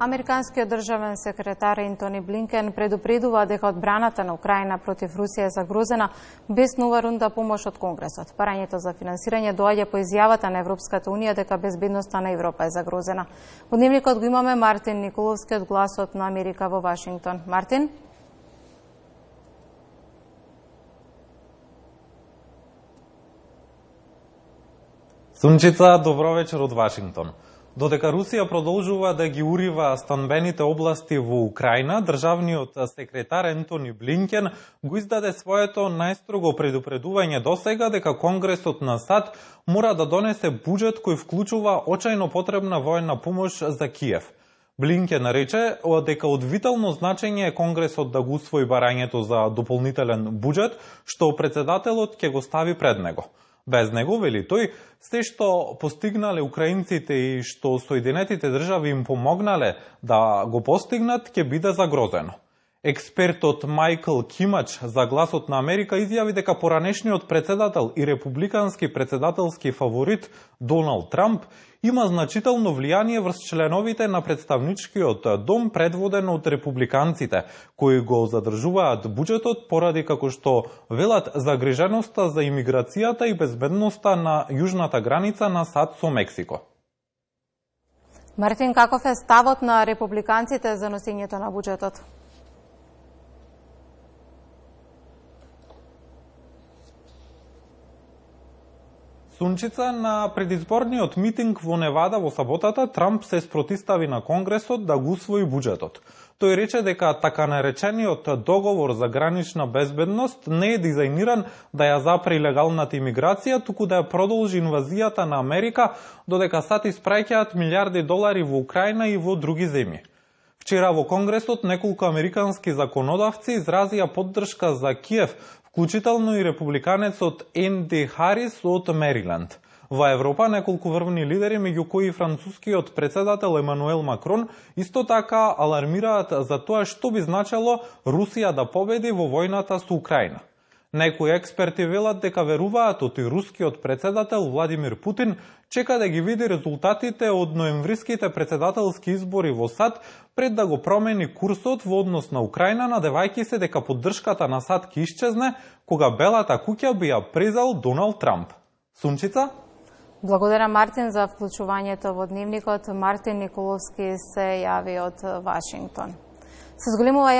Американскиот државен секретар Ентони Блинкен предупредува дека одбраната на Украина против Русија е загрозена без нова рунда помош од Конгресот. Парањето за финансирање доаѓа по изјавата на Европската Унија дека безбедноста на Европа е загрозена. Во дневникот го имаме Мартин Николовски од Гласот на Америка во Вашингтон. Мартин? Сунчица, добро вечер од Вашингтон. Додека Русија продолжува да ги урива станбените области во Украина, државниот секретар Ентони Блинкен го издаде своето најстрого предупредување досега дека Конгресот на САД мора да донесе буџет кој вклучува очајно потребна военна помош за Киев. Блинкен рече дека од витално значење е Конгресот да го усвои барањето за дополнителен буџет, што председателот ќе го стави пред него. Без него, вели тој, се што постигнале украинците и што Соединетите држави им помогнале да го постигнат, ќе биде загрозено. Експертот Майкл Кимач за Гласот на Америка изјави дека поранешниот председател и републикански председателски фаворит Доналд Трамп има значително влијание врз членовите на представничкиот дом предводен од републиканците, кои го задржуваат буџетот поради како што велат загриженоста за имиграцијата и безбедноста на јужната граница на САД со Мексико. Мартин, каков е ставот на републиканците за носењето на буџетот? Сунчица, на предизборниот митинг во Невада во саботата, Трамп се спротистави на Конгресот да го усвои буџетот. Тој рече дека така наречениот договор за гранична безбедност не е дизајниран да ја запре легалната имиграција, туку да ја продолжи инвазијата на Америка, додека САД испраќаат милиарди долари во Украина и во други земји. Вчера во Конгресот неколку американски законодавци изразија поддршка за Киев, вклучително и републиканецот Енди Харис од Мериленд. Во Европа неколку врвни лидери, меѓу кои францускиот председател Емануел Макрон, исто така алармираат за тоа што би значело Русија да победи во војната со Украина. Некои експерти велат дека веруваат оти рускиот председател Владимир Путин чека да ги види резултатите од ноемвриските председателски избори во САД пред да го промени курсот во однос на Украина, надевајќи се дека поддршката на САД ќе исчезне кога Белата куќа би ја презел Доналд Трамп. Сунчица? Благодарам, Мартин, за вклучувањето во дневникот. Мартин Николовски се јави од Вашингтон. Се зголемува